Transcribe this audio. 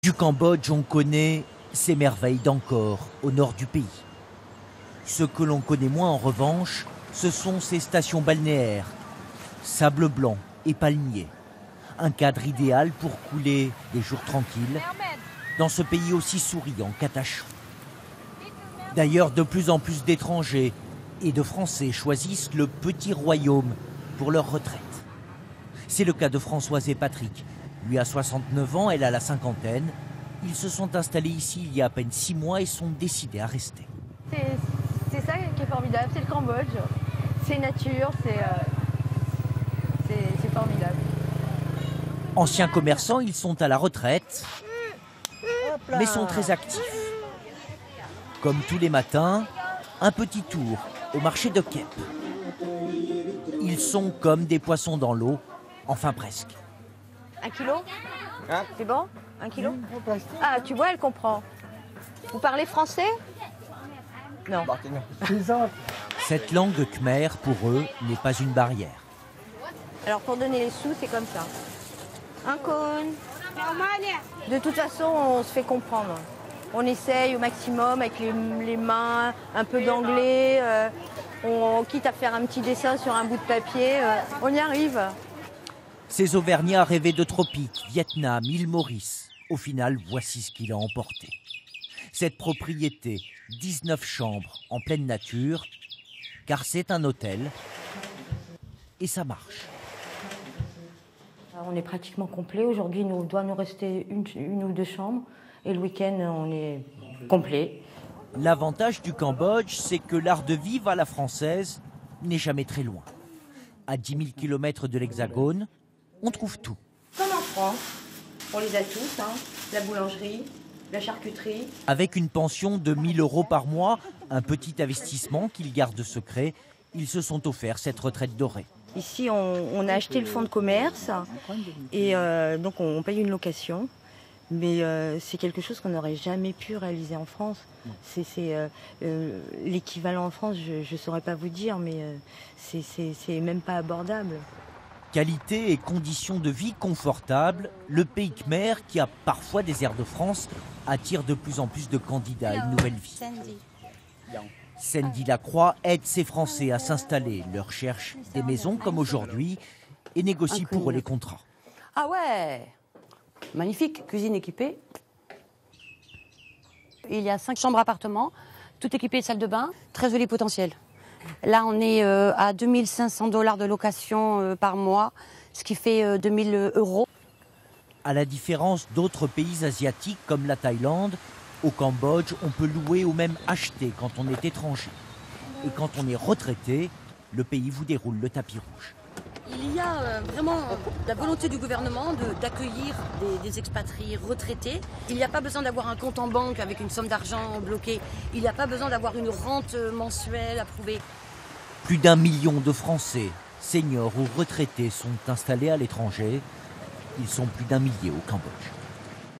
Du Cambodge, on connaît ses merveilles d'Angkor, au nord du pays. Ce que l'on connaît moins en revanche, ce sont ses stations balnéaires, sable blanc et palmiers. Un cadre idéal pour couler des jours tranquilles dans ce pays aussi souriant qu'attachant. D'ailleurs, de plus en plus d'étrangers et de Français choisissent le petit royaume pour leur retraite. C'est le cas de Françoise et Patrick. Lui a 69 ans, elle a la cinquantaine. Ils se sont installés ici il y a à peine 6 mois et sont décidés à rester. C'est ça qui est formidable, c'est le Cambodge. C'est nature, c'est formidable. Anciens commerçants, ils sont à la retraite, mais sont très actifs. Comme tous les matins, un petit tour au marché de Kep. Ils sont comme des poissons dans l'eau, enfin presque. 1 kilo? C'est bon? 1 kilo? Ah, tu vois, elle comprend. Vous parlez français? Non. Cette langue khmer, pour eux, n'est pas une barrière. Alors, pour donner les sous, c'est comme ça. Un cône. De toute façon, on se fait comprendre. On essaye au maximum avec les mains, un peu d'anglais. On quitte à faire un petit dessin sur un bout de papier. On y arrive. Ces Auvergnats rêvaient de tropiques, Vietnam, île Maurice. Au final, voici ce qu'il a emporté. Cette propriété, 19 chambres en pleine nature, car c'est un hôtel et ça marche. On est pratiquement complet. Aujourd'hui, il doit nous rester une ou 2 chambres. Et le week-end, on est complet. L'avantage du Cambodge, c'est que l'art de vivre à la française n'est jamais très loin. À 10 000 km de l'Hexagone, on trouve tout. Comme en France, on les a tous, hein. La boulangerie, la charcuterie. Avec une pension de 1 000 € par mois, un petit investissement qu'ils gardent secret, ils se sont offerts cette retraite dorée. Ici, on a acheté le fonds de commerce et donc on paye une location. Mais c'est quelque chose qu'on n'aurait jamais pu réaliser en France. C'est l'équivalent en France, je ne saurais pas vous dire, mais c'est même pas abordable. Qualité et conditions de vie confortables, le pays khmer, qui a parfois des airs de France, attire de plus en plus de candidats à une nouvelle vie. Sandy Lacroix aide ces Français à s'installer, leur cherche des maisons comme aujourd'hui et négocie pour eux les contrats. Ah ouais, magnifique, cuisine équipée. Il y a 5 chambres appartements, tout équipé de salle de bain, très joli potentiel. Là, on est à 2 500 $ de location par mois, ce qui fait 2 000 €. À la différence d'autres pays asiatiques comme la Thaïlande, au Cambodge, on peut louer ou même acheter quand on est étranger. Et quand on est retraité, le pays vous déroule le tapis rouge. Il y a vraiment la volonté du gouvernement d'accueillir des expatriés retraités. Il n'y a pas besoin d'avoir un compte en banque avec une somme d'argent bloquée. Il n'y a pas besoin d'avoir une rente mensuelle approuvée. Plus d'1 million de Français, seniors ou retraités, sont installés à l'étranger. Ils sont plus d'1 millier au Cambodge.